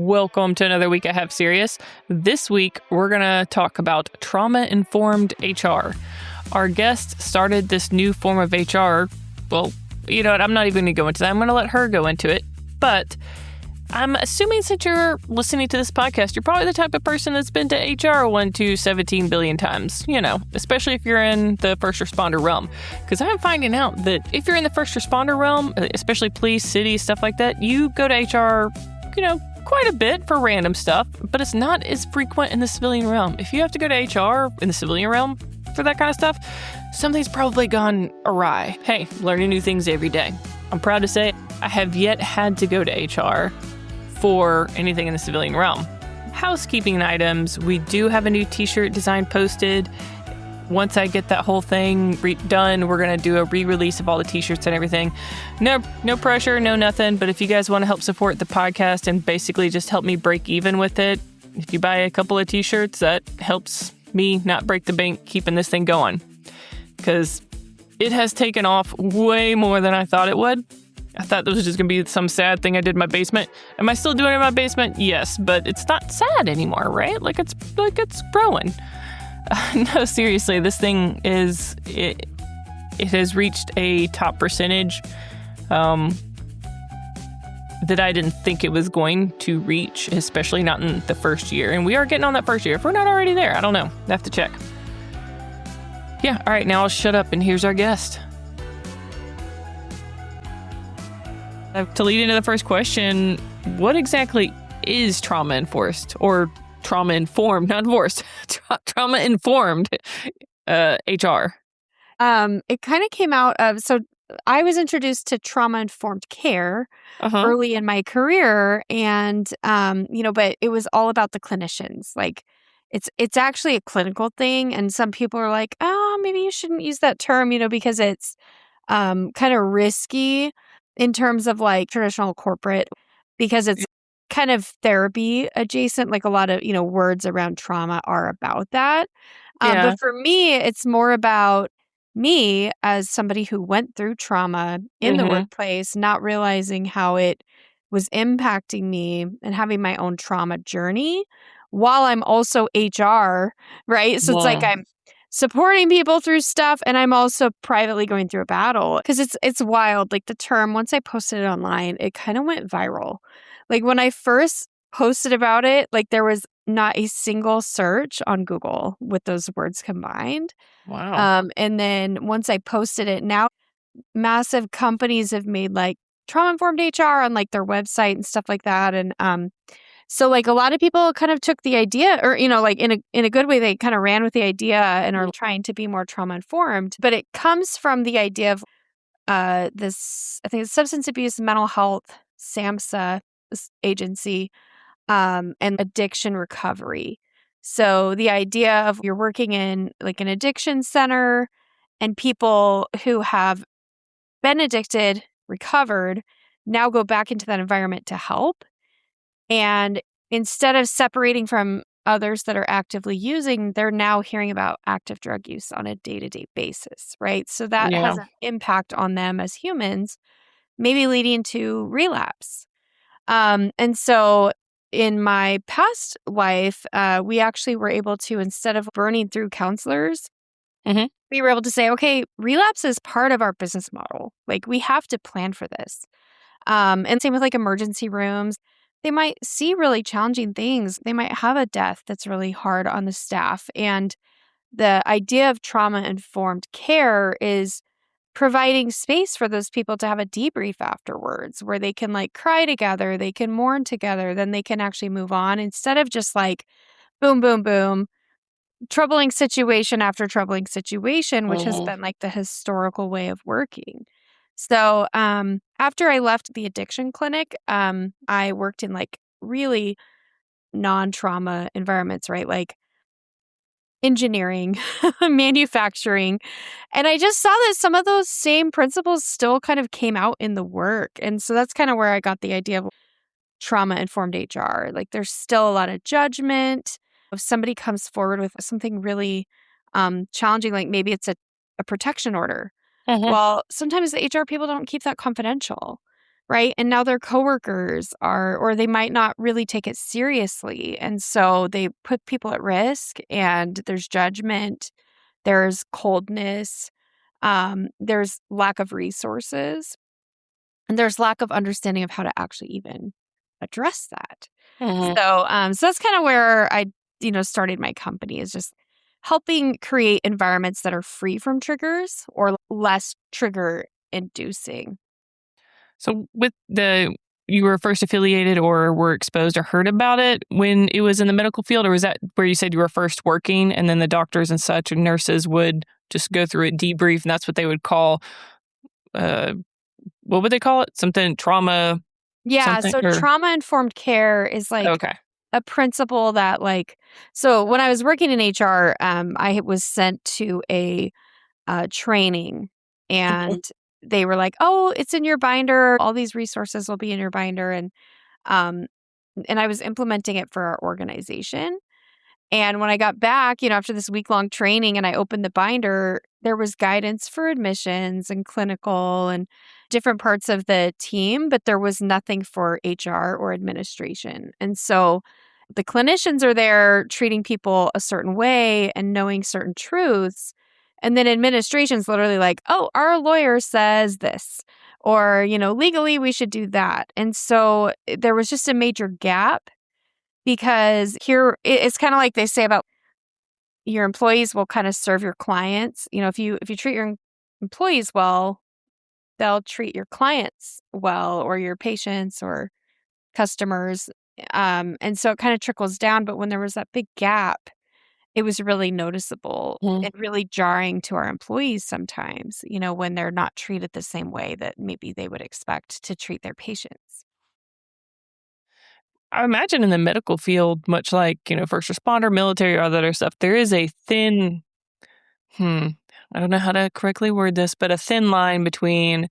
Welcome to another week of Have Serious. This week, we're going to talk about trauma-informed HR. Our guest started this new form of HR. Well, you know what? I'm not even going to go into that. I'm going to let her go into it. But I'm assuming since you're listening to this podcast, you're probably the type of person that's been to HR 1 to 17 billion times, especially if you're in the first responder realm. Because I'm finding out that if you're in the first responder realm, especially police, cities, stuff like that, you go to HR, quite a bit for random stuff, but it's not as frequent in the civilian realm. If you have to go to HR in the civilian realm for that kind of stuff, something's probably gone awry. Hey, learning new things every day. I'm proud to say I have yet had to go to HR for anything in the civilian realm. Housekeeping items, we do have a new t-shirt design posted. Once I get that whole thing done, we're going to do a re-release of all the t-shirts and everything. No pressure, no nothing. But if you guys want to help support the podcast and basically just help me break even with it, if you buy a couple of t-shirts, that helps me not break the bank keeping this thing going. Because it has taken off way more than I thought it would. I thought this was just going to be some sad thing I did in my basement. Am I still doing it in my basement? Yes, but it's not sad anymore, right? It's growing. No, seriously, this thing it has reached a top percentage that I didn't think it was going to reach, especially not in the first year. And we are getting on that first year. If we're not already there, I don't know. I have to check. Yeah, all right, now I'll shut up and here's our guest. To lead into the first question, what exactly is trauma-enforced or trauma-informed, not divorced, trauma-informed HR? It kind of came out of, so I was introduced to trauma-informed care early in my career, and, but it was all about the clinicians. It's actually a clinical thing, and some people are like, oh, maybe you shouldn't use that term, because it's kind of risky in terms of traditional corporate, because it's kind of therapy adjacent, a lot of, words around trauma are about that. Yeah. But for me, it's more about me as somebody who went through trauma in the workplace, not realizing how it was impacting me and having my own trauma journey while I'm also HR, right? So it's I'm supporting people through stuff, and I'm also privately going through a battle, because it's wild. The term, once I posted it online, it kind of went viral. When I first posted about it, there was not a single search on Google with those words combined. Wow. And then once I posted it, now massive companies have made trauma-informed HR on their website and stuff like that. And so a lot of people kind of took the idea, or in a good way, they kind of ran with the idea and are trying to be more trauma-informed. But it comes from the idea of this, I think it's Substance Abuse Mental Health, SAMHSA agency, and addiction recovery. So the idea of you're working in an addiction center, and people who have been addicted, recovered, now go back into that environment to help. And instead of separating from others that are actively using, they're now hearing about active drug use on a day-to-day basis, right? So that has an impact on them as humans, maybe leading to relapse. And so in my past life, we actually were able to, instead of burning through counselors, we were able to say, okay, relapse is part of our business model. We have to plan for this. And same with emergency rooms. They might see really challenging things. They might have a death that's really hard on the staff. And the idea of trauma-informed care is providing space for those people to have a debrief afterwards, where they can cry together, they can mourn together, then they can actually move on, instead of just boom, boom, boom, troubling situation after troubling situation, which has been the historical way of working. So after I left the addiction clinic, I worked in really non-trauma environments, right? Engineering, manufacturing. And I just saw that some of those same principles still kind of came out in the work. And so that's kind of where I got the idea of trauma-informed HR. There's still a lot of judgment. If somebody comes forward with something really challenging, maybe it's a protection order. Well, sometimes the HR people don't keep that confidential. right? And now their coworkers are, or they might not really take it seriously. And so they put people at risk, and there's judgment, there's coldness, there's lack of resources, and there's lack of understanding of how to actually even address that. Mhm. So that's kind of where I, started my company, is just helping create environments that are free from triggers or less trigger inducing. So with you were first affiliated or were exposed or heard about it when it was in the medical field, or was that where you said you were first working and then the doctors and such and nurses would just go through it, debrief, and that's what they would call, uh, what would they call it? Something trauma Yeah, something so or trauma informed care is like okay. a principle that so when I was working in HR, I was sent to a training, Mhm. and they were like, "Oh, it's in your binder. All these resources will be in your binder." Um and I was implementing it for our organization. And when I got back, after this week-long training and I opened the binder, there was guidance for admissions and clinical and different parts of the team, but there was nothing for HR or administration. And so the clinicians are there treating people a certain way and knowing certain truths. And then administration's literally like, "Oh, our lawyer says this," or, "legally we should do that." And so there was just a major gap, because here it's kind of like they say about your employees will kind of serve your clients. If you treat your employees well, they'll treat your clients well, or your patients or customers. And so it kind of trickles down. But when there was that big gap, it was really noticeable Mhm. and really jarring to our employees sometimes, when they're not treated the same way that maybe they would expect to treat their patients. I imagine in the medical field, much like, first responder, military, or other stuff, there is a thin Hmm. I don't know how to correctly word this, but a thin line between,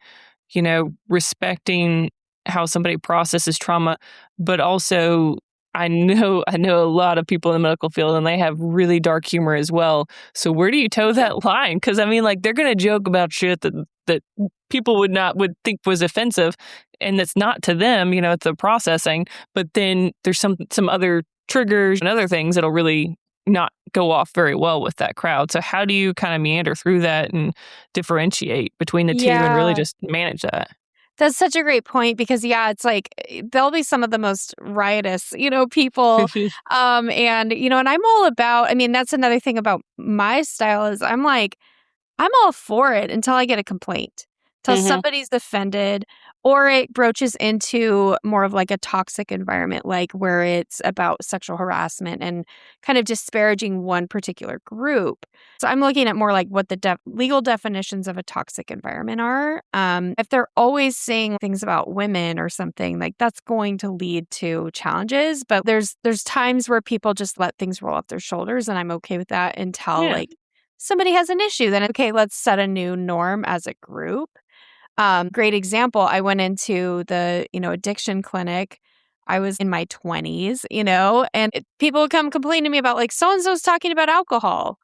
respecting how somebody processes trauma, but also I know a lot of people in the medical field and they have really dark humor as well. So where do you toe that line? Cuz I mean like they're going to joke about shit that people would think was offensive and that's not to them, it's the processing, but then there's some other triggers and other things that'll really not go off very well with that crowd. So how do you kind of meander through that and differentiate between the two and really Yeah. just manage that? That's such a great point, because yeah, it's like they'll be some of the most riotous, people. And I'm all about, I mean, that's another thing about my style is I'm all for it until I get a complaint, till Mhm. somebody's offended, or it broaches into more of like a toxic environment, like where it's about sexual harassment and kind of disparaging one particular group. So I'm looking at more like what the legal definitions of a toxic environment are. If they're always saying things about women or something, like that's going to lead to challenges. But there's times where people just let things roll off their shoulders, and I'm okay with that until Yeah. like somebody has an issue. Then okay, let's set a new norm as a group. Great example. I went into the, addiction clinic. I was in my 20s, and people would come complain to me about like so and so's talking about alcohol.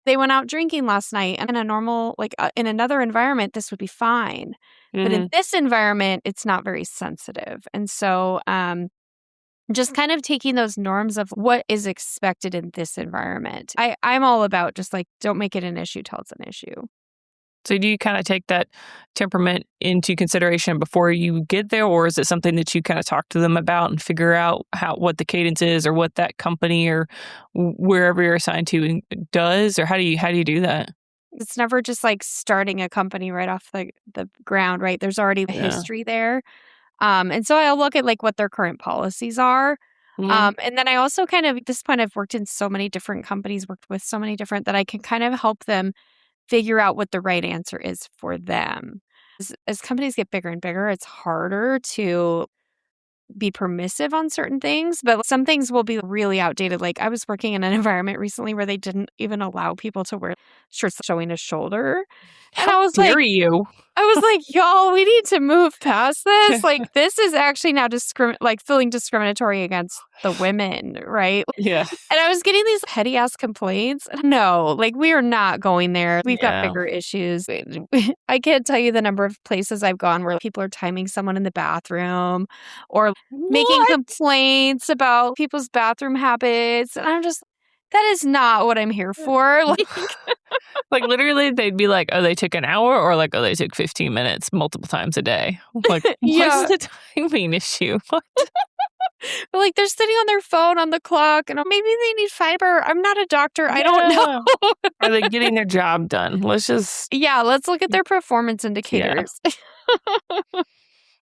They went out drinking last night. And in a normal, in another environment, this would be fine. But in Mhm. this environment, it's not very sensitive. And so, just kind of taking those norms of what is expected in this environment. I'm all about just like, don't make it an issue till it's an issue. So do you kind of take that temperament into consideration before you get there, or is it something that you kind of talk to them about and figure out what the cadence is, or what that company or wherever you're assigned to does, or how do you do that? It's never just like starting a company right off the ground, right? There's already a Yeah. history there. And so I'll look at like what their current policies are. Mhm. And then I also kind of, at this point, I've worked in so many different companies, worked with so many different, that I can kind of help them figure out what the right answer is for them. As companies get bigger and bigger, it's harder to be permissive on certain things, but some things will be really outdated. Like I was working in an environment recently where they didn't even allow people to wear shirts showing a shoulder. And How dare you? I was like, y'all, we need to move past this. Like, this is actually now feeling discriminatory against the women, right? Yeah. And I was getting these petty ass complaints. No, like, we are not going there. We've got Yeah. bigger issues. I can't tell you the number of places I've gone where people are timing someone in the bathroom or making What? complaints about people's bathroom habits. And I'm just, that is not what I'm here for. Like, Like literally they'd be like, oh, they took an hour, or like, oh, they took 15 minutes multiple times a day. Like, what is yeah. the timing issue? What? But like they're sitting on their phone on the clock and maybe they need fiber. I'm not a doctor. I don't Yeah. know. Are they getting their job done? Let's just, Yeah, let's look at their performance yeah. indicators.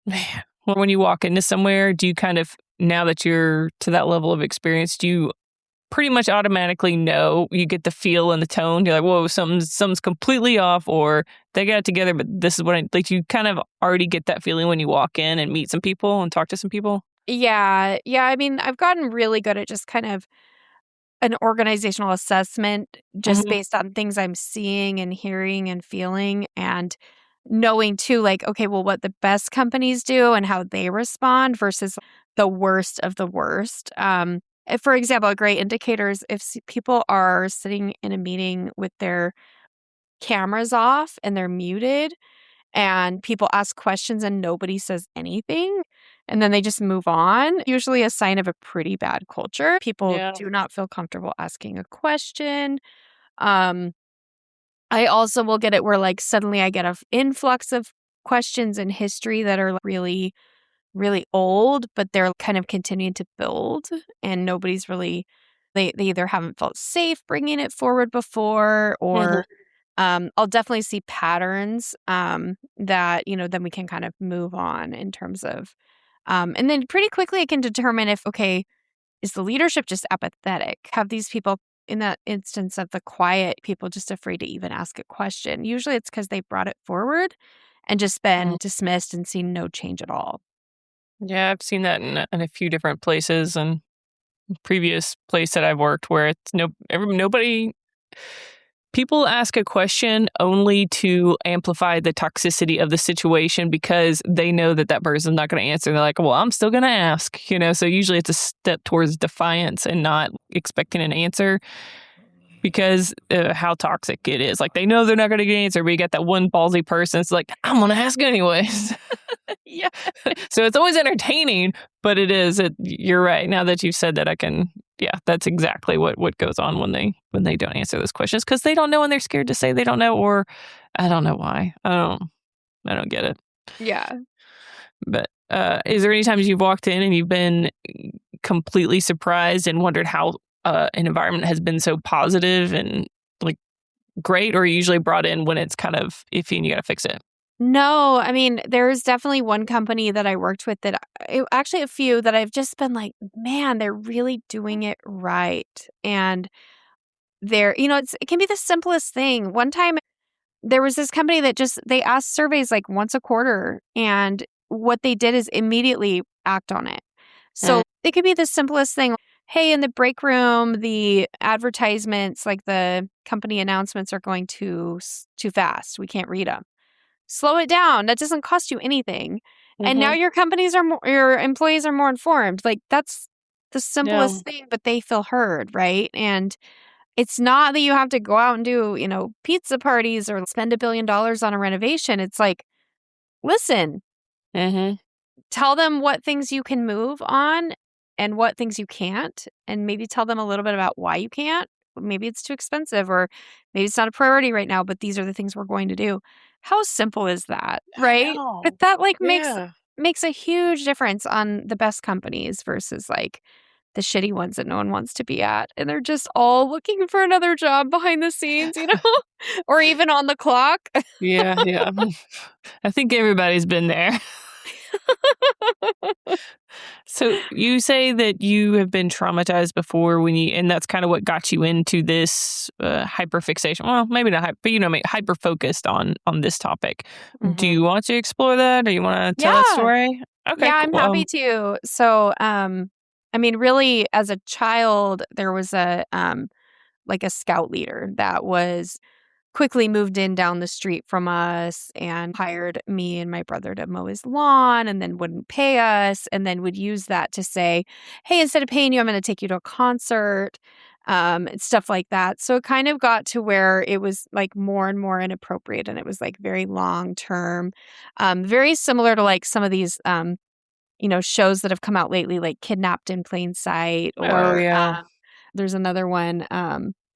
Man. Well, when you walk into somewhere, do you kind of, now that you're to that level of experience, do you pretty much automatically know, you get the feel and the tone? You're like, whoa, something's completely off, or they got it together, but this is what I like. You kind of already get that feeling when you walk in and meet some people and talk to some people. Yeah. Yeah. I mean, I've gotten really good at just kind of an organizational assessment just Hmm. based on things I'm seeing and hearing and feeling and knowing too, like, okay, well, what the best companies do and how they respond versus the worst of the worst. For example, a great indicator is if people are sitting in a meeting with their cameras off and they're muted and people ask questions and nobody says anything and then they just move on, usually a sign of a pretty bad culture. People Yeah. do not feel comfortable asking a question. Um, I also will get it where like suddenly I get an influx of questions in history that are really, really old, but they're kind of continuing to build and nobody's really, they either haven't felt safe bringing it forward before Hmm. or I'll definitely see patterns that, then we can kind of move on in terms of, and then pretty quickly I can determine if, okay, is the leadership just apathetic? Have these people, in that instance of the quiet people, just afraid to even ask a question? Usually it's because they brought it forward and just been dismissed and seen no change at all. Yeah, I've seen that in a few different places, and previous place that I've worked where it's nobody. People ask a question only to amplify the toxicity of the situation because they know that that person's not going to answer. They're like, well, I'm still going to ask, So usually it's a step towards defiance and not expecting an answer because how toxic it is. Like they know they're not going to get an answer, but you got that one ballsy person. It's like, I'm going to ask anyways. Yeah. So it's always entertaining, but you're right. Now that you've said that, yeah, that's exactly what goes on when they don't answer those questions because they don't know and they're scared to say they don't know, or I don't know why. I don't get it. Yeah. But is there any times you've walked in and you've been completely surprised and wondered how an environment has been so positive and like great, or are you usually brought in when it's kind of iffy and you got to fix it? No, I mean, there's definitely one company that I worked with actually a few that I've just been like, man, they're really doing it right. And it can be the simplest thing. One time there was this company that they asked surveys like once a quarter. And what they did is immediately act on it. So it could be the simplest thing. Hey, in the break room, the advertisements, like the company announcements are going too fast. We can't read them. Slow it down. That doesn't cost you anything. And now Mm-hmm. your employees are more informed. Like that's the Yeah. simplest thing, but they feel heard, right? And it's not that you have to go out and do, pizza parties or spend $1 billion on a renovation. It's like, listen, Mm-hmm. tell them what things you can move on and what things you can't, and maybe tell them a little bit about why you can't. Maybe it's too expensive or maybe it's not a priority right now, but these are the things we're going to do. How simple is that, I right? But know. that like makes Yeah. makes a huge difference on the best companies versus like the shitty ones that no one wants to be at. And they're just all looking for another job behind the scenes, or even on the clock. Yeah, yeah. I think everybody's been there. So you say that you have been traumatized before and that's kind of what got you into this hyperfixation. Well, maybe not, but hyper focused on this topic. Do Mhm. you want to explore that, or you want to tell that Yeah. story? Okay, Yeah, cool. I'm happy to. So, I mean, really, as a child, there was like a scout leader that was quickly moved in down the street from us and hired me and my brother to mow his lawn and then wouldn't pay us and then would use that to say, hey, instead of paying you, I'm going to take you to a concert, and stuff like that. So it kind of got to where it was like more and more inappropriate and it was like very long term, very similar to like some of these, shows that have come out lately, like Kidnapped in Plain Sight, Oh, or yeah. there's another one,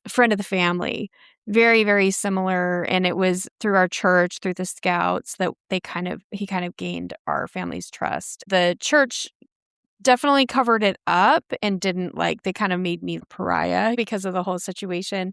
Friend of the Family, very, very similar. And it was through our church, through the scouts, that he kind of gained our family's trust. The church definitely covered it up and didn't like, they kind of made me the pariah because of the whole situation.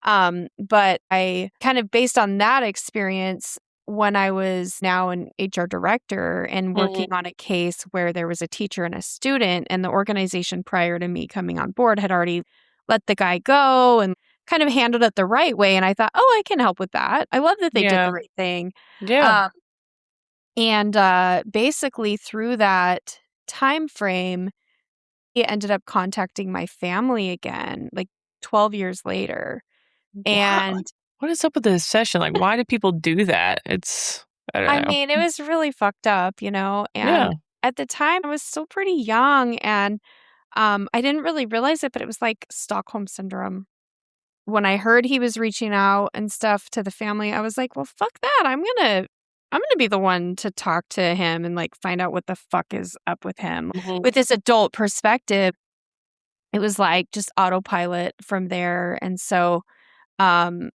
But I kind of based on that experience, when I was now an HR director and Mhm. working on a case where there was a teacher and a student, and the organization prior to me coming on board had already let the guy go and kind of handled it the right way. And I thought, oh, I can help with that. I love that they did the Yeah. right thing. Yeah. Um, and basically through that time frame, he ended up contacting my family again, like 12 years later. Wow. And What is up with this session? Like, why do people do that? I don't I know. mean, it was really fucked up, Yeah. and at the time I was still pretty young and I didn't really realize it, but it was like Stockholm syndrome. When I heard he was reaching out and stuff to the family, I was like, well, fuck that. I'm gonna be the one to talk to him and like find out what the fuck is up with him. Mhm. With this adult perspective, it was like just autopilot from there. And so um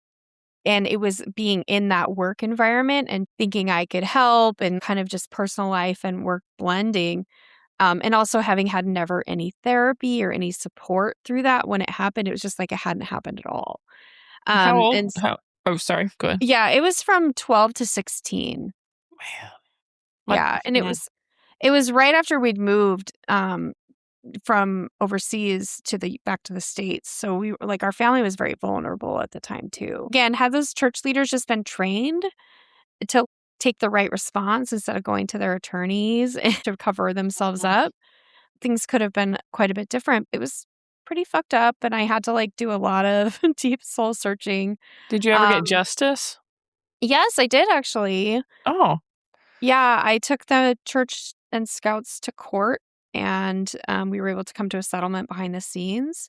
and it was being in that work environment and thinking I could help and kind of just personal life and work blending. And also having had never any therapy or any support through that when it happened, it was just like it hadn't happened at all. How old? And How? Oh, sorry. Go ahead. yeah, it was from 12 to 16. Man, my Yeah. And mm, it was right after we'd moved from overseas to the back to the States. So we were like, our family was very vulnerable at the time too. Again, had those church leaders just been trained to take the right response instead of going to their attorneys and to cover themselves mhm. up, things could have been quite a bit different. It was pretty fucked up, and I had to like do a lot of deep soul searching. Did you ever get Um, justice? yes, I did actually. Oh, Yeah, I took the church and scouts to court, and we were able to come to a settlement behind the scenes.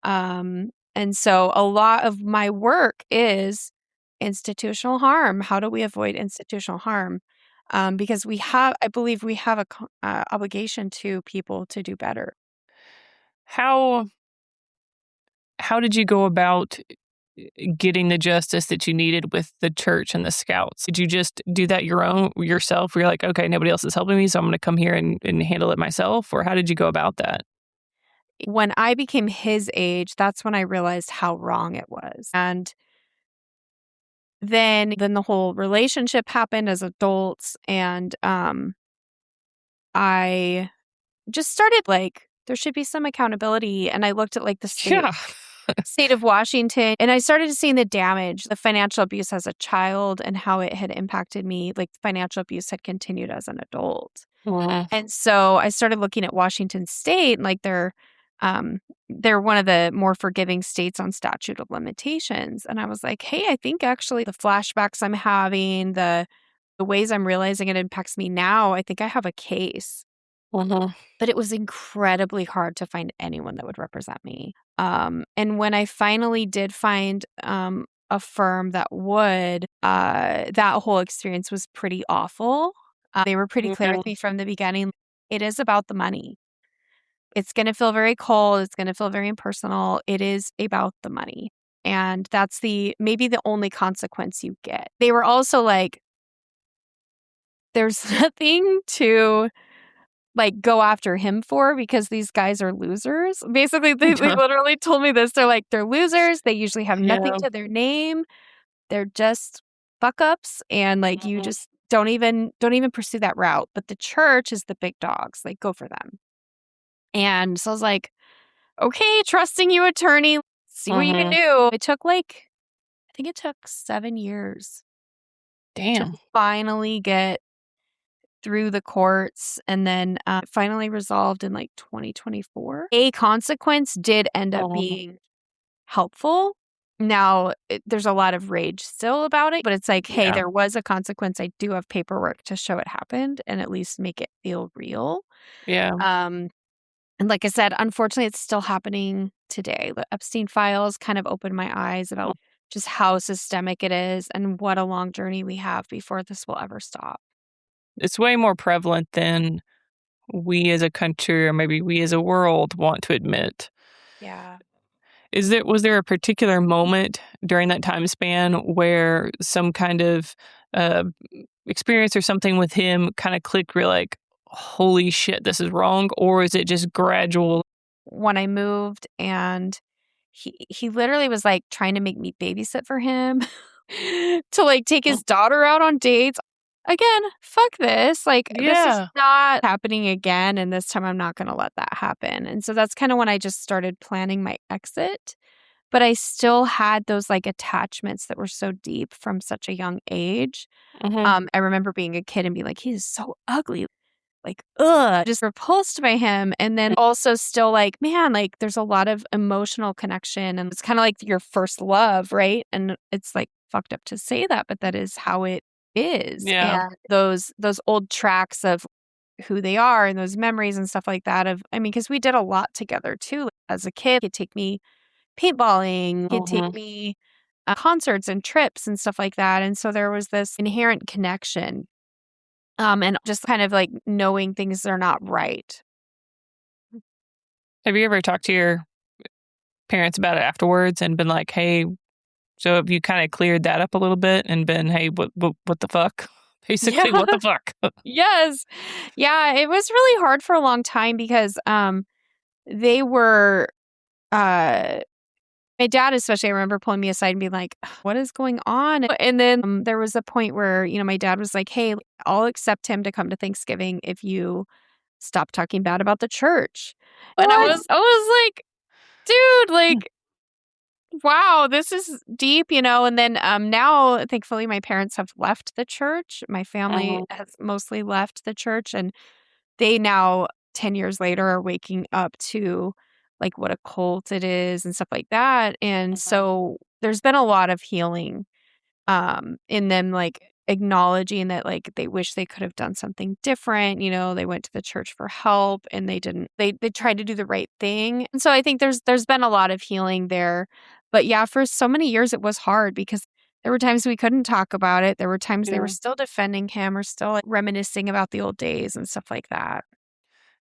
And so a lot of my work is institutional harm. How do we avoid institutional harm? Because I believe we have a obligation to people to do better. how how did you go about getting the justice that you needed with the church and the scouts? Did you just do that yourself? Where you're like, okay, nobody else is helping me, so I'm going to come here and handle it myself? Or how did you go about that? When I became his age, that's when I realized how wrong it was. And then the whole relationship happened as adults, and I just started like there should be some accountability, and I looked at like the Yeah. state of Washington, and I started seeing the damage, the financial abuse as a child and how it had impacted me, like financial abuse had continued as an adult. Mhm. And so I started looking at Washington State, and like they're one of the more forgiving states on statute of limitations. And I was like, hey, I think actually the flashbacks I'm having, the ways I'm realizing it impacts me now, I think I have a case. Mhm. But it was incredibly hard to find anyone that would represent me. And when I finally did find a firm that would, that whole experience was pretty awful. They were pretty clear Mhm. with me from the beginning. It is about the money. It's going to feel very cold. It's going to feel very impersonal. It is about the money. And that's maybe the only consequence you get. They were also like, there's nothing to like go after him for because these guys are losers. Basically, they literally told me this. They're like, they're losers. They usually have nothing Yeah. to their name. They're just fuck ups. And like you Mhm. just don't even pursue that route. But the church is the big dogs. Like go for them. And so I was like, okay, trusting you, attorney. See what you can Mhm. do. I think it took 7 years to Damn. finally get through the courts and then finally resolved in like 2024. A consequence did end up Mhm. being helpful. Now, there's a lot of rage still about it, but it's like, hey, Yeah. there was a consequence. I do have paperwork to show it happened and at least make it feel real. Yeah. Um, and like I said, unfortunately, it's still happening today. The Epstein files kind of opened my eyes about just how systemic it is and what a long journey we have before this will ever stop. It's way more prevalent than we as a country or maybe we as a world want to admit. Yeah. Was there a particular moment during that time span where some kind of uh, experience or something with him kind of clicked? Where you're like, holy shit, this is wrong, or is it just gradual? When I moved and he literally was like trying to make me babysit for him to like take his daughter out on dates. Again, fuck this. Like this is Yeah. not happening again and this time I'm not going to let that happen. And so that's kind of when I just started planning my exit, but I still had those like attachments that were so deep from such a young age. Hmm. I remember being a kid and being like, he's so ugly, like, ugh, just repulsed by him. And then also still like, man, like there's a lot of emotional connection and it's kind of like your first love, right? And it's like fucked up to say that, but that is how it is. Yeah. And those old tracks of who they are and those memories and stuff like that of, I mean, because we did a lot together too. As a kid, he'd take me paintballing, he'd take Hmm. me concerts and trips and stuff like that. And so there was this inherent connection and just kind of like knowing things are not right. Have you ever talked to your parents about it afterwards and been like, hey, so have you kind of cleared that up a little bit and been, hey, what the fuck? Yeah. Basically, what the fuck? Yes. Yeah, it was really hard for a long time because they were uh my dad especially, I remember pulling me aside and being like, what is going on? And then there was a point where, my dad was like, hey, I'll accept him to come to Thanksgiving if you stop talking bad about the church. And I What? was like, dude, like wow, this is deep, and then now thankfully my parents have left the church. My family Mhm. has mostly left the church and they now 10 years later are waking up to like what a cult it is and stuff like that. And so there's been a lot of healing in them like acknowledging that like they wish they could have done something different. They went to the church for help and they didn't they tried to do the right thing. And so I think there's been a lot of healing there. But yeah, for so many years it was hard because there were times we couldn't talk about it. There were times they were Yeah. still defending him or still like, reminiscing about the old days and stuff like that.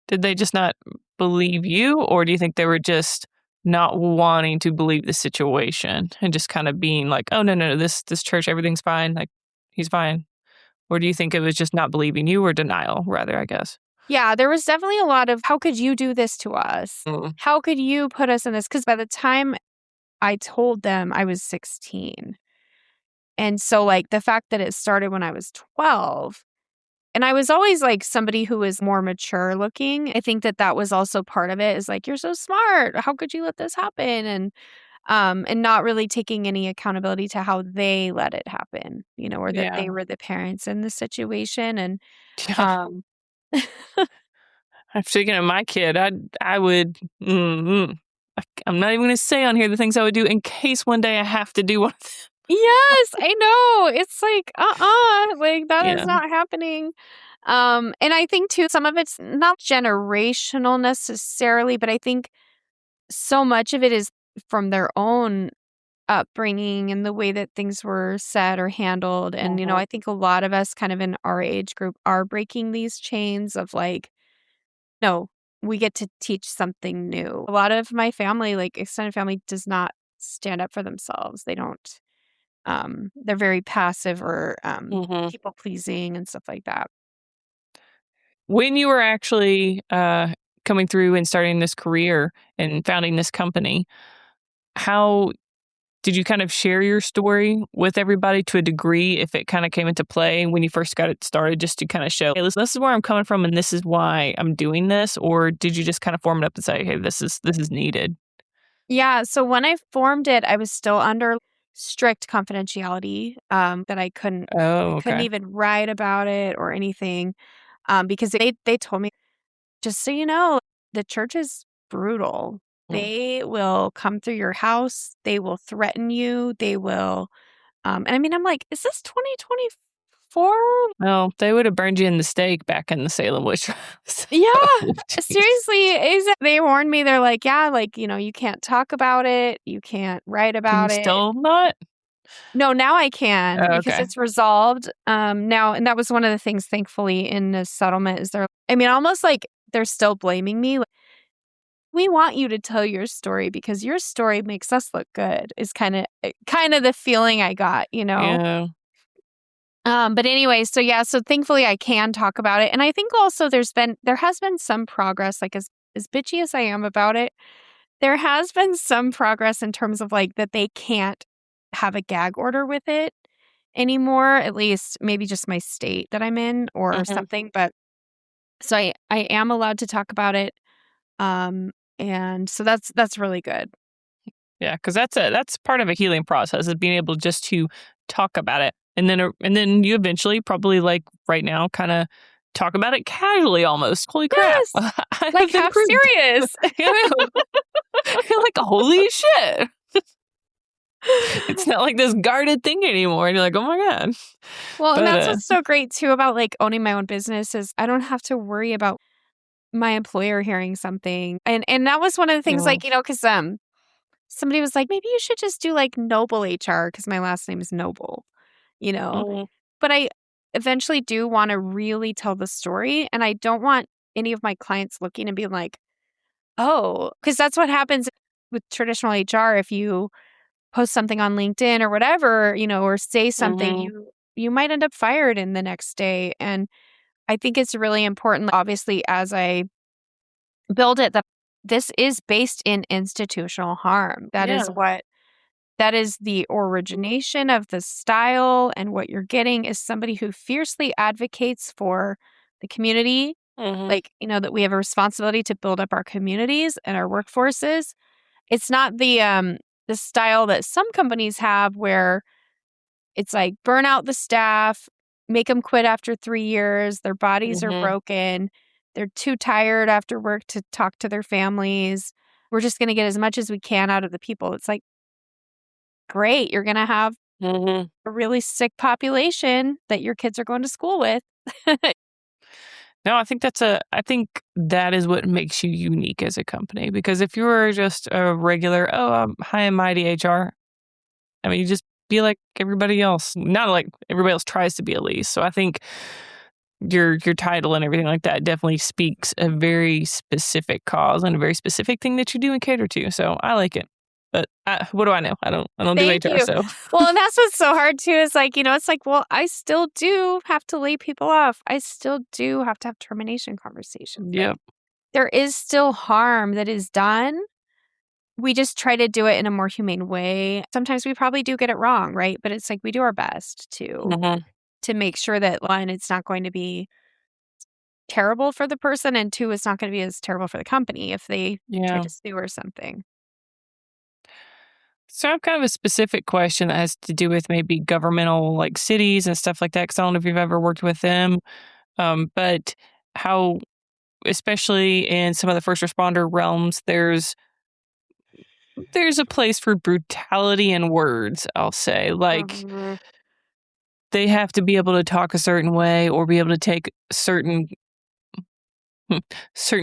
Did they just not believe you, or do you think they were just not wanting to believe the situation and just kind of being like, "Oh, no, no, no, this church, everything's fine, like, he's fine." Or do you think it was just not believing you or denial rather, I guess? Yeah, there was definitely a lot of how could you do this to us? Mm. How could you put us in this? Because by the time I told them I was 16. And so, like, the fact that it started when I was 12, and I was always like somebody who was more mature looking. I think that that was also part of it is like, you're so smart. How could you let this happen? And not really taking any accountability to how they let it happen, or that Yeah. they were the parents in the situation. And, Yeah. um, I'm thinking of my kid, I would I'm not even gonna say on here the things I would do in case one day I have to do one of them. yes, I know. It's like, like that is Yeah. not happening. And I think too, some of it's not generational necessarily, but I think so much of it is from their own upbringing and the way that things were said or handled. And, Mhm. I think a lot of us kind of in our age group are breaking these chains of like, no, we get to teach something new. A lot of my family, like extended family, does not stand up for themselves. They don't. They're very passive or Mhm. people pleasing and stuff like that. When you were actually, coming through and starting this career and founding this company, how did you kind of share your story with everybody to a degree if it kinda came into play when you first got it started just to kinda show, "Hey, listen, this is where I'm coming from, and this is why I'm doing this," or did you just kinda form it up and say, "Hey, this is needed?" Yeah, so when I formed it, I was still under strict confidentiality, that I Oh, couldn't okay. even write about it or anything, because they told me, "Just so you know, the church is brutal." They will come through your house. They will threaten you. They will, and I mean, I'm like, is this 2024? Well, they would have burned you in the stake back in the Salem witch trials. Yeah, Oh, jeez. seriously. They warned me. They're like, yeah, like, you can't talk about it. You can't write Can you about it. still not? No, now I can Oh, because okay. it's resolved. Now, and that was one of the things, thankfully, in the settlement is I mean, almost like they're still blaming me. Like, we want you to tell your story because your story makes us look good is kind of the feeling I got. Yeah. But anyway, so yeah, so thankfully I can talk about it. And I think also there has been some progress, like as bitchy as I am about it, there has been some progress in terms of like that they can't have a gag order with it anymore, at least maybe just my state that I'm in or Mhm. something. But so I am allowed to talk about it. And so that's really good. Yeah, because that's part of a healing process is being able just to talk about it, and then you eventually probably like right now kind of talk about it casually almost. Holy crap, Yes. I Like have half improved. serious. You know, you're like holy shit. It's not like this guarded thing anymore. And you're like, oh my god. Well, and But that's what's so great too about like owning my own business is I don't have to worry about my employer hearing something. And that was one of the things mhm, like, cuz somebody was like maybe you should just do like Noble HR cuz my last name is Noble, you know. mhm, But I eventually do want to really tell the story and I don't want any of my clients looking and being like, "Oh, cuz that's what happens with traditional HR if you post something on LinkedIn or whatever, or say something, mhm, you might end up fired in the next day." And I think it's really important, obviously, as I build it, that this is based in institutional harm. yeah, That is the origination of the style. And what you're getting is somebody who fiercely advocates for the community. mhm, Like, that we have a responsibility to build up our communities and our workforces. It's not the style that some companies have where it's like burn out the staff, make them quit after 3 years, their bodies are mhm, broken, they're too tired after work to talk to their families. We're just gonna get as much as we can out of the people. It's like, great, you're gonna have mhm. a really sick population that your kids are going to school with. No, I think that is what makes you unique as a company. Because if you were just a regular, oh, high and mighty HR, I mean, you just be like everybody else. Not like everybody else tries to be at least. So I think your title and everything like that definitely speaks a very specific cause and a very specific thing that you do and cater to. So I like it. But what do I know? I don't do Thank HR. you. So Well, and that's what's so hard too is like, it's like, well, I still do have to lay people off. I still do have to have termination conversations. Like, yep. there is still harm that is done. We just try to do it in a more humane way. Sometimes we probably do get it wrong, right? But it's like we do our best Hmm. to make sure that one, it's not going to be terrible for the person, and two, it's not going to be as terrible for the company if they try Yeah. to sue or something. So I have kind of a specific question that has to do with maybe governmental like cities and stuff like that. Because I don't know if you've ever worked with them, but how, especially in some of the first responder realms, there's a place for brutality in words. I'll say, like Mhm. they have to be able to talk a certain way or be able to take certain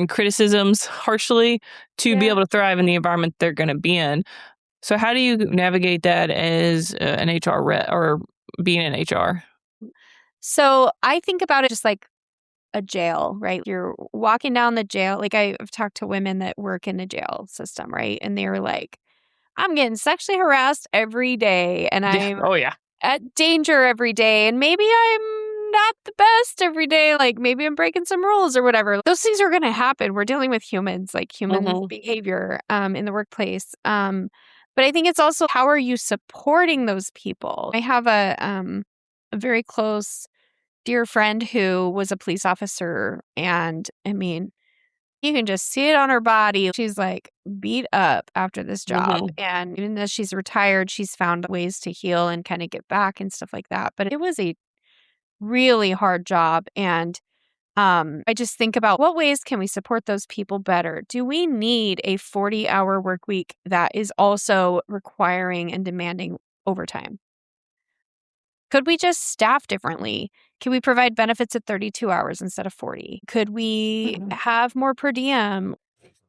criticisms harshly to be Yeah. able to thrive in the environment they're going to be in. So how do you navigate that as an HR rep or being in HR? So I think about it just like a jail, right? You're walking down the jail. Like I've talked to women that work in the jail system, right? And they're like, I'm getting sexually harassed every day and Yeah. I'm Oh yeah. at danger every day. And maybe I'm not the best every day. Like maybe I'm breaking some rules or whatever. Those things are going to happen. We're dealing with humans, like human Mhm. behavior in the workplace. But I think it's also how are you supporting those people? I have a very close dear friend who was a police officer. And I mean, you can just see it on her body. She's like beat up after this job. Mhm. And even though she's retired, she's found ways to heal and kind of get back and stuff like that. But it was a really hard job. And I just think about what ways can we support those people better? Do we need a 40-hour work week that is also requiring and demanding overtime? Could we just staff differently? Can we provide benefits at 32 hours instead of 40? Could we Mhm. have more per diem?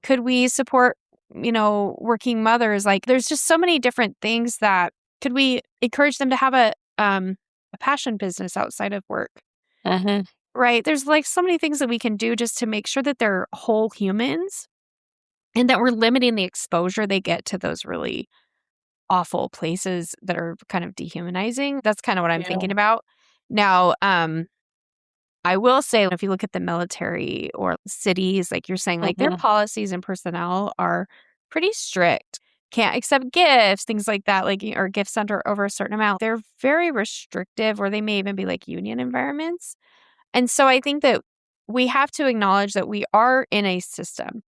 Could we support, working mothers? Like, there's just so many different things that could we encourage them to have a passion business outside of work? Mhm. Right? There's like so many things that we can do just to make sure that they're whole humans and that we're limiting the exposure they get to those really awful places that are kind of dehumanizing. That's kind of what I'm Yeah. thinking about. Now, I will say, if you look at the military or cities, like you're saying, like their Mhm. policies and personnel are pretty strict. Can't accept gifts, things like that, like, or gifts under over a certain amount. They're very restrictive, or they may even be like union environments. And so I think that we have to acknowledge that we are in a system.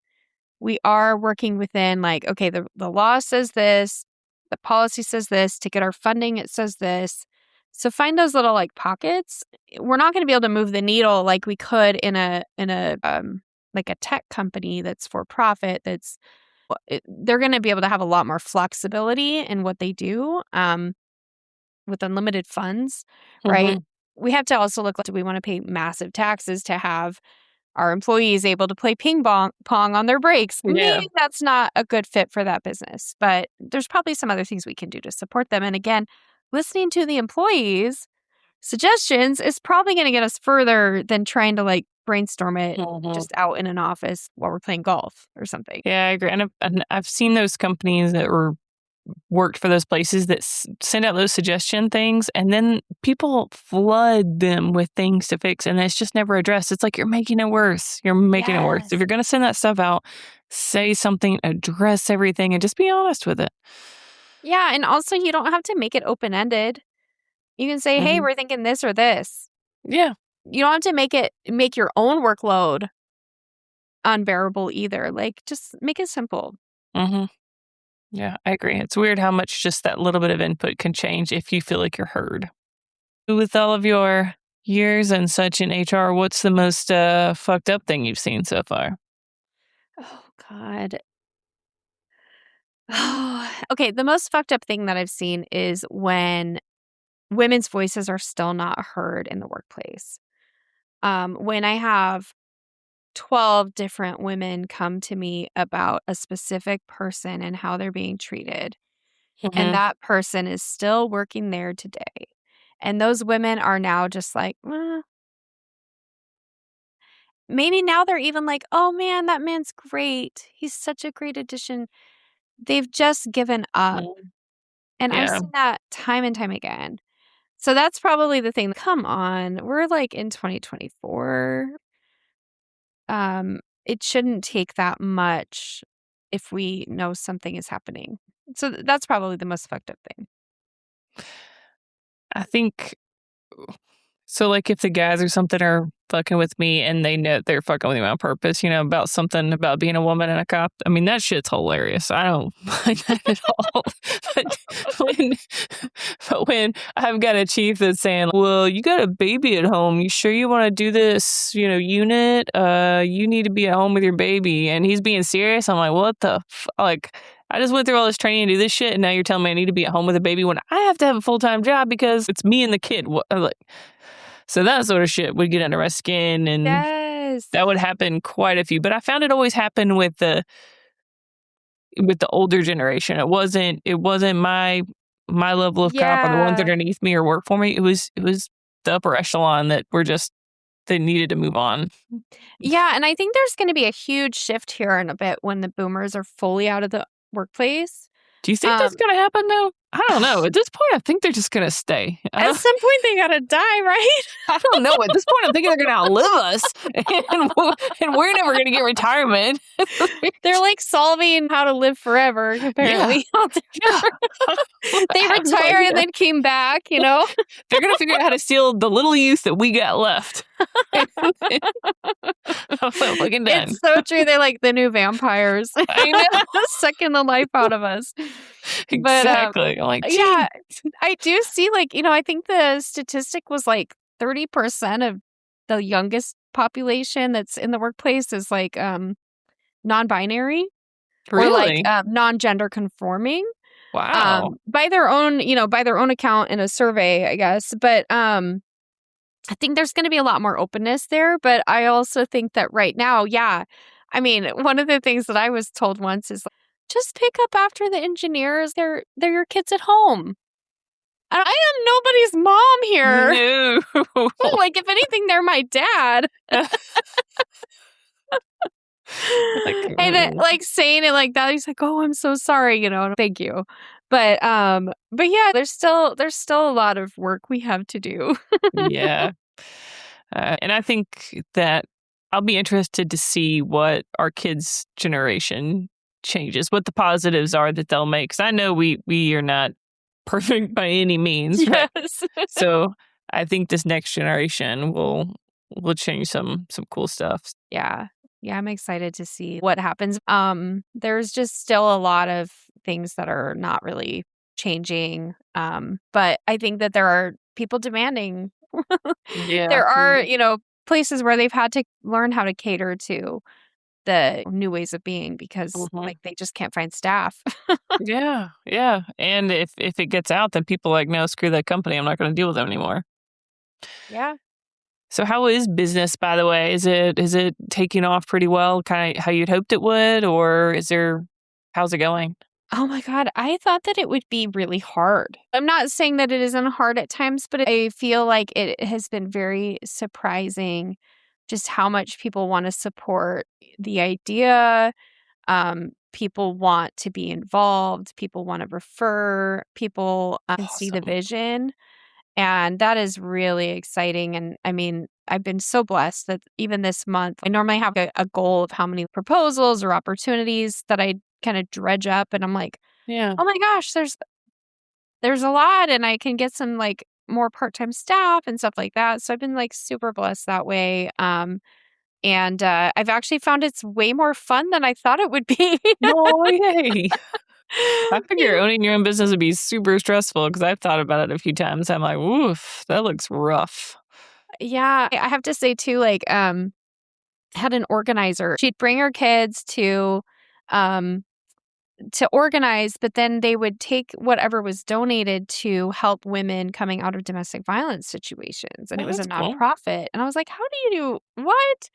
We are working within, like, okay, the law says this, the policy says this, to get our funding, it says this. So find those little like pockets. We're not going to be able to move the needle like we could in a like a tech company that's for profit. They're going to be able to have a lot more flexibility in what they do with unlimited funds, right? Mhm. We have to also look, do we want to pay massive taxes to have our employees able to play pong on their breaks? Yeah. Maybe that's not a good fit for that business, but there's probably some other things we can do to support them. And again, listening to the employees' suggestions is probably going to get us further than trying to like brainstorm it Mhm. just out in an office while we're playing golf or something. Yeah, I agree. And I've seen those companies that worked for those places that send out those suggestion things, and then people flood them with things to fix, and it's just never addressed. It's like you're making it worse. You're making it worse. If Yes. you're going to send that stuff out, say something, address everything, and just be honest with it. Yeah. And also, you don't have to make it open ended. You can say, hey, Mhm. we're thinking this or this. Yeah. You don't have to make your own workload unbearable either. Like, just make it simple. Mhm. Yeah, I agree. It's weird how much just that little bit of input can change if you feel like you're heard. With all of your years and such in HR, what's the most fucked up thing you've seen so far? Oh, God. Okay, the most fucked up thing that I've seen is when women's voices are still not heard in the workplace. When I have 12 different women come to me about a specific person and how they're being treated, and Mhm. that person is still working there today. And those women are now just like, maybe now they're even like, oh man, that man's great. He's such a great addition. They've just given up. Mhm. And I've Yeah. seen that time and time again. So that's probably the thing. Come on, we're like in 2024. It shouldn't take that much if we know something is happening. So that's probably the most fucked up thing. I think so, like, if the guys or something are fucking with me and they know they're fucking with me on purpose, about something about being a woman and a cop, I mean, that shit's hilarious. I don't mind that at all. But when, but when I've got a chief that's saying, well, you got a baby at home. You sure you want to do this, unit? You need to be at home with your baby. And he's being serious. I'm like, what the like, I just went through all this training to do this shit, and now you're telling me I need to be at home with a baby when I have to have a full-time job because it's me and the kid. What, like, so that sort of shit would get under my skin, and Yes. that would happen quite a few. But I found it always happened with the older generation. It wasn't my level of cop or the ones Yeah. underneath me or work for me. It was the upper echelon that were just they needed to move on. Yeah. And I think there's going to be a huge shift here in a bit when the boomers are fully out of the workplace. Do you think that's Um, gonna happen though? I don't know. At this point, I think they're just gonna stay. I at don't. some point, they got to die, right? I don't know. At this point, I'm thinking they're gonna outlive us, and we're never gonna get retirement. They're like solving how to live forever, Yeah, apparently. yeah. I They have no retired and idea. then came back. They're gonna figure out how to steal the little youth that we got left. I'm fucking done. It's so true. They're like the new vampires, I know sucking the life out of us. But exactly. I'm like, gee. yeah, I do see, like, I think the statistic was like 30% of the youngest population that's in the workplace is like non-binary or like Really? non-gender conforming. Wow. By their own, by their own account in a survey, I guess. But I think there's going to be a lot more openness there. But I also think that right now, yeah, I mean, one of the things that I was told once is like, just pick up after the engineers. They're your kids at home. I am nobody's mom here. No. Like, if anything, they're my dad. Like, And like saying it like that, he's like, "Oh, I'm so sorry," thank you. But yeah, there's still a lot of work we have to do. yeah. And I think that I'll be interested to see what our kids' generation changes, what the positives are that they'll make. 'Cause I know we are not perfect by any means, right? Yes. So I think this next generation will change some cool stuff. Yeah. Yeah, I'm excited to see what happens. There's just still a lot of things that are not really changing. But I think that there are people demanding. Yeah. There are, places where they've had to learn how to cater to the new ways of being because Mhm. like they just can't find staff. Yeah, yeah. And if it gets out, then people are like, no, screw that company. I'm not going to deal with them anymore. Yeah. So how is business, by the way? Is it taking off pretty well, kind of how you'd hoped it would, or how's it going? Oh my God. I thought that it would be really hard. I'm not saying that it isn't hard at times, but I feel like it has been very surprising just how much people want to support the idea. People want to be involved. People want to refer. People can see the Awesome. vision. And that is really exciting. And I mean, I've been so blessed that even this month, I normally have a goal of how many proposals or opportunities that I kind of dredge up. And I'm like, Yeah. oh my gosh, there's a lot. And I can get some like more part-time staff and stuff like that. So I've been like super blessed that way. And I've actually found it's way more fun than I thought it would be. Oh, yay. I figure Yeah. owning your own business would be super stressful because I've thought about it a few times. I'm like, oof, that looks rough. Yeah, I have to say too, like, had an organizer. She'd bring her kids um, to organize, but then they would take whatever was donated to help women coming out of domestic violence situations, and it Oh, was a that's cool. nonprofit. And I was like, "How do you do what?"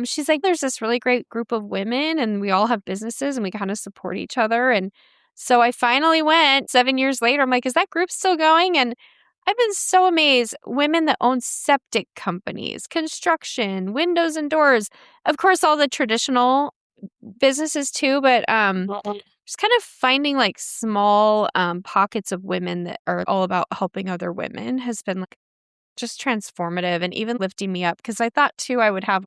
She's like, "There's this really great group of women, and we all have businesses, and we kind of support each other." And so I finally went 7 years later. I'm like, "Is that group still going?" And I've been so amazed. Women that own septic companies, construction, windows and doors, of course, all the traditional businesses too, but Mhm. just kind of finding like small pockets of women that are all about helping other women has been like just transformative and even lifting me up because I thought too I would have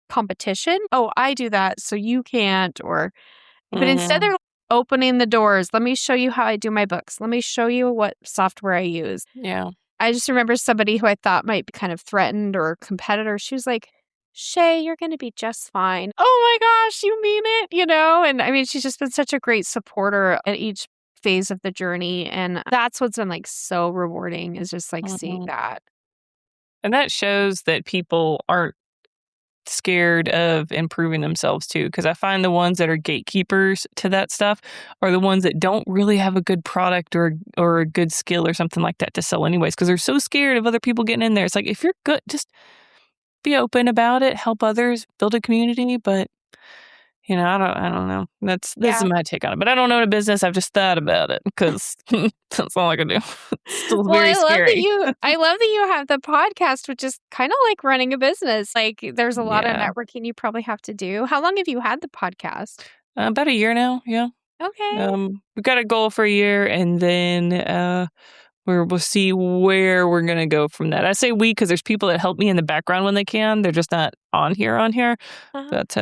competition. Oh, I do that, so you can't. But instead, Mhm. they're opening the doors. Let me show you how I do my books. Let me show you what software I use. Yeah. I just remember somebody who I thought might be kind of threatened or a competitor. She was like, "Shay, you're going to be just fine." Oh my gosh, you mean it? And I mean, she's just been such a great supporter at each phase of the journey. And that's what's been like so rewarding is just like seeing Mhm. that. And that shows that people aren't scared of improving themselves too, because I find the ones that are gatekeepers to that stuff are the ones that don't really have a good product or a good skill or something like that to sell anyways, because they're so scared of other people getting in there. It's like if you're good, just be open about it, help others, build a community. But I don't know. This is Yeah. my take on it. But I don't own a business. I've just thought about it because that's all I can do. It's still Well, very I love that scary. you have the podcast, which is kind of like running a business. Like there's a lot of Yeah. networking you probably have to do. How long have you had the podcast? About a year now. Yeah. Okay. We've got a goal for a year, and then we'll see where we're gonna go from that. I say we because there's people that help me in the background when they can. They're just not on here. Uh-huh. But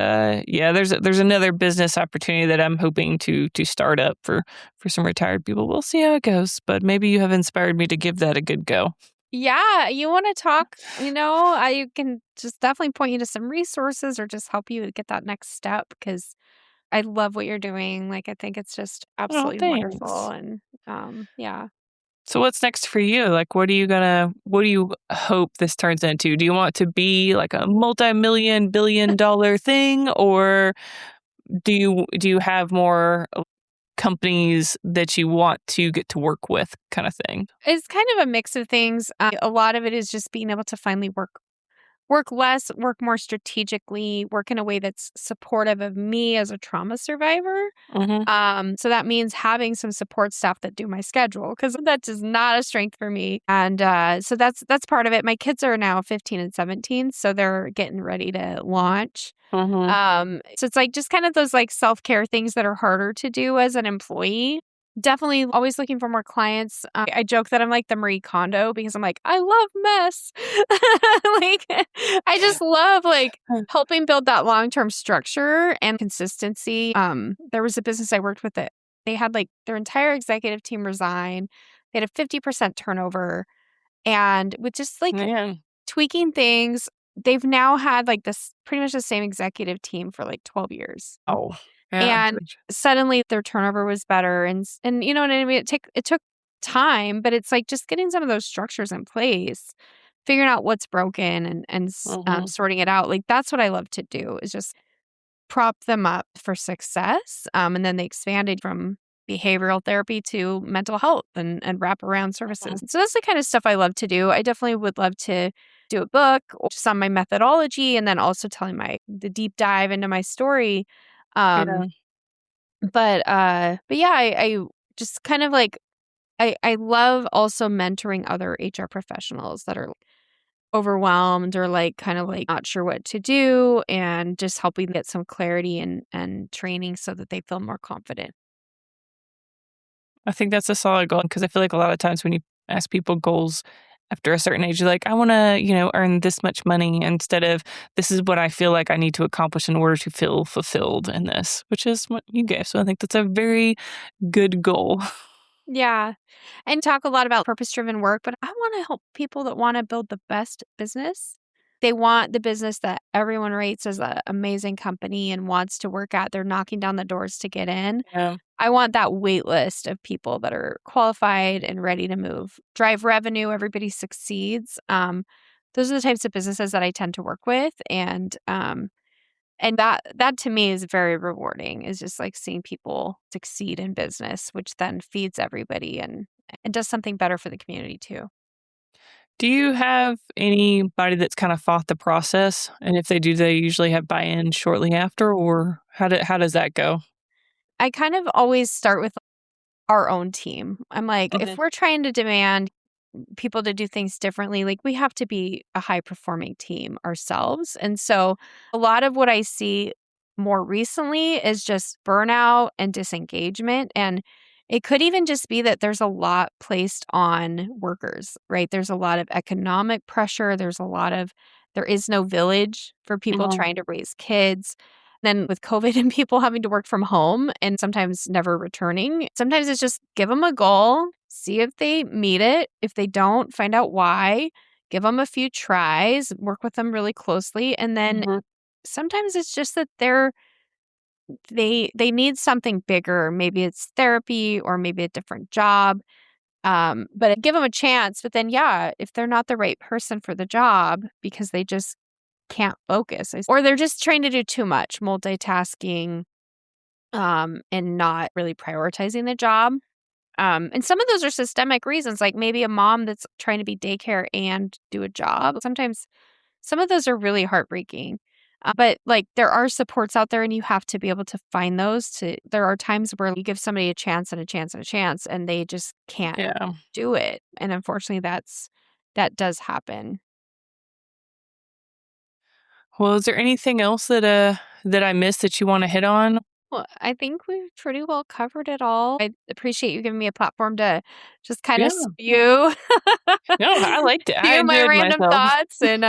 yeah, there's another business opportunity that I'm hoping to start up for some retired people. We'll see how it goes. But maybe you have inspired me to give that a good go. Yeah, you want to talk, I can just definitely point you to some resources or just help you get that next step because I love what you're doing. Like I think it's just Oh, absolutely wonderful thanks. and yeah. So what's next for you? Like, what do you hope this turns into? Do you want to be like a multi-million, billion-dollar thing, or do you have more companies that you want to get to work with kind of thing? It's kind of a mix of things. A lot of it is just being able to finally work less, work more strategically, work in a way that's supportive of me as a trauma survivor. Mhm. So that means having some support staff that do my schedule because that is not a strength for me. And so that's part of it. My kids are now 15 and 17, so they're getting ready to launch. Mhm. So it's like just kind of those like self-care things that are harder to do as an employee. Definitely always looking for more clients. I joke that I'm like the Marie Kondo because I'm like, I love mess. Like, I just love like helping build that long-term structure and consistency. There was a business I worked with that they had like their entire executive team resign. They had a 50% turnover. And with just like Man. tweaking things, they've now had like this pretty much the same executive team for like 12 years. Oh. Yeah. And suddenly their turnover was better and you know what I mean? It took time, but it's like just getting some of those structures in place, figuring out what's broken and Mhm. sorting it out. Like that's what I love to do is just prop them up for success. And then they expanded from behavioral therapy to mental health and wraparound Mhm. services. So that's the kind of stuff I love to do. I definitely would love to do a book or just on my methodology and then also telling the deep dive into my story. Yeah. Um, but yeah, I just kind of like I love also mentoring other HR professionals that are overwhelmed or like kind of like not sure what to do and just helping get some clarity and training so that they feel more confident. I think that's a solid goal because I feel like a lot of times when you ask people goals after a certain age, you're like, I want to, earn this much money instead of this is what I feel like I need to accomplish in order to feel fulfilled in this, which is what you gave. So I think that's a very good goal. Yeah. And talk a lot about purpose driven work, but I want to help people that want to build the best business. They want the business that everyone rates as an amazing company and wants to work at. They're knocking down the doors to get in. Yeah. I want that wait list of people that are qualified and ready to move, drive revenue, everybody succeeds. Those are the types of businesses that I tend to work with. And that to me is very rewarding, is just like seeing people succeed in business, which then feeds everybody and does something better for the community too. Do you have anybody that's kind of fought the process? And if they do, they usually have buy-in shortly after, or how does that go? I kind of always start with our own team. I'm like, if Mhm. we're trying to demand people to do things differently, like we have to be a high performing team ourselves. And so a lot of what I see more recently is just burnout and disengagement. And it could even just be that there's a lot placed on workers, right? There's a lot of economic pressure. There is no village for people Mhm. trying to raise kids. Then with COVID and people having to work from home and sometimes never returning, sometimes it's just give them a goal, see if they meet it. If they don't, find out why, give them a few tries, work with them really closely. And then Mhm. sometimes it's just that they need something bigger. Maybe it's therapy or maybe a different job. But give them a chance. But then, yeah, if they're not the right person for the job because they just can't focus or they're just trying to do too much multitasking and not really prioritizing the job. And some of those are systemic reasons, like maybe a mom that's trying to be daycare and do a job. Sometimes some of those are really heartbreaking. But like there are supports out there and you have to be able to find those there are times where you give somebody a chance and a chance and a chance and they just can't Yeah. do it. And unfortunately that does happen. Well, is there anything else that I missed that you want to hit on? Well, I think we've pretty well covered it all. I appreciate you giving me a platform to just kind of Yeah. spew No, I liked it. I spew my enjoyed random myself. thoughts and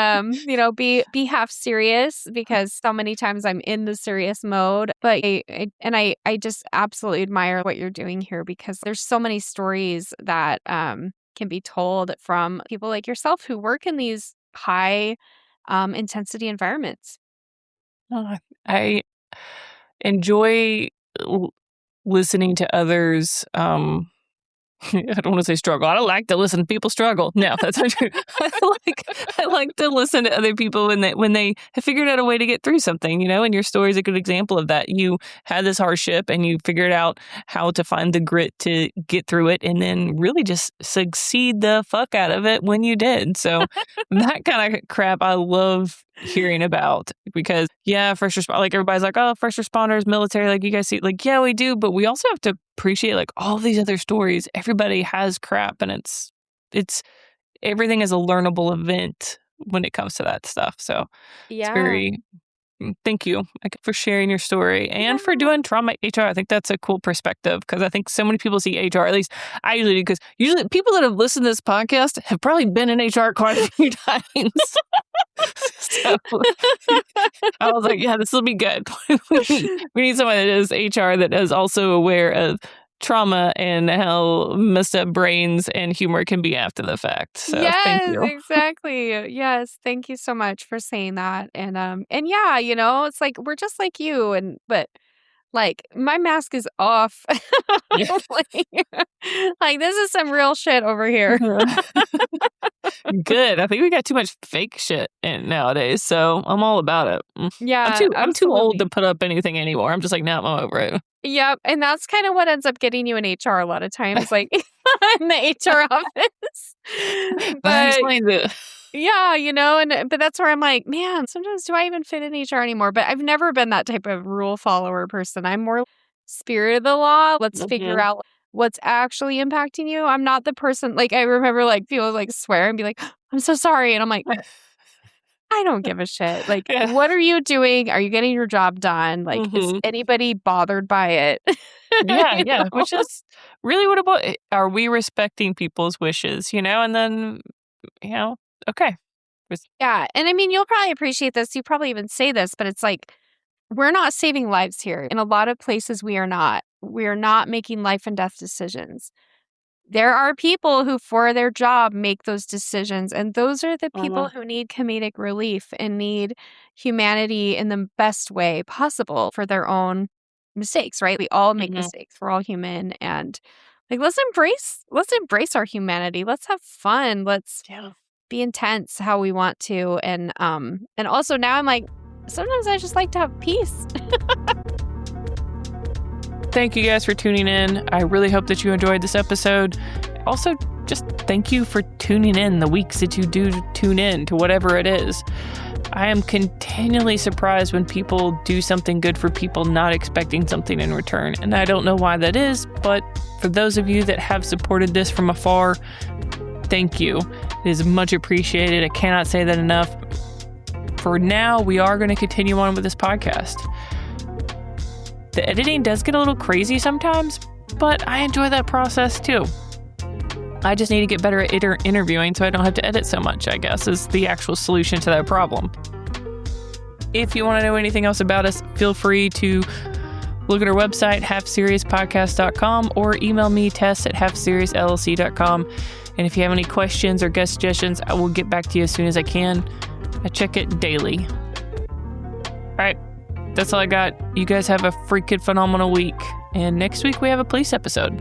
be half serious because so many times I'm in the serious mode. But I just absolutely admire what you're doing here because there's so many stories that can be told from people like yourself who work in these high intensity environments. I enjoy l listening to others, I don't want to say struggle. I don't like to listen to people struggle. No, that's not true. I like to listen to other people when they have figured out a way to get through something, you know, and your story is a good example of that. You had this hardship and you figured out how to find the grit to get through it and then really just succeed the fuck out of it when you did. So that kind of crap I love hearing about because, yeah, like everybody's like, oh, first responders, military, like you guys see, like, yeah, we do. But we also have to appreciate like all these other stories. Everybody has crap and it's everything is a learnable event when it comes to that stuff. So it's very, thank you for sharing your story and for doing trauma HR. I think that's a cool perspective because I think so many people see HR, at least I usually do, because usually people that have listened to this podcast have probably been in HR quite a few times. So I was like, yeah, this will be good. We need someone that is HR that is also aware of trauma and how messed up brains and humor can be after the fact. So thank you. Exactly. Yes, thank you so much for saying that. And yeah, you know, it's like we're just like you, but like my mask is off. Yeah. like this is some real shit over here. Good. I think we got too much fake shit in nowadays, so I'm all about it. Yeah, I'm too old to put up anything anymore. I'm just like, no, I'm over it. Yep, and that's kind of what ends up getting you in HR a lot of times, like in the HR office. That explains it. Yeah, you know, but that's where I'm like, man, sometimes do I even fit in HR anymore? But I've never been that type of rule follower person. I'm more spirit of the law. Let's figure out what's actually impacting you. I'm not the person, like, I remember like people like swear and be like, I'm so sorry. And I'm like, I don't give a shit. Like, what are you doing? Are you getting your job done? Like, is anybody bothered by it? Yeah. Which is really what about, are we respecting people's wishes, you know? And then, you know, okay. Yeah. And I mean, you'll probably appreciate this. You probably even say this, but it's like, we're not saving lives here. In a lot of places, we are not. We are not making life and death decisions. There are people who, for their job, make those decisions. And those are the people who need comedic relief and need humanity in the best way possible for their own mistakes, right? We all make mistakes. We're all human. And like, let's embrace our humanity. Let's have fun. Let's be intense how we want to. And also now I'm like, sometimes I just like to have peace. Thank you guys for tuning in. I really hope that you enjoyed this episode. Also, just thank you for tuning in the weeks that you do tune in to whatever it is. I am continually surprised when people do something good for people not expecting something in return. And I don't know why that is, but for those of you that have supported this from afar, thank you. It is much appreciated. I cannot say that enough. For now, we are going to continue on with this podcast. The editing does get a little crazy sometimes, but I enjoy that process too. I just need to get better at interviewing so I don't have to edit so much, I guess, is the actual solution to that problem. If you want to know anything else about us, feel free to look at our website, halfseriouspodcast.com, or email me, tess@halfseriousllc.com. And if you have any questions or guest suggestions, I will get back to you as soon as I can. I check it daily. All right. That's all I got. You guys have a freaking phenomenal week. And next week we have a police episode.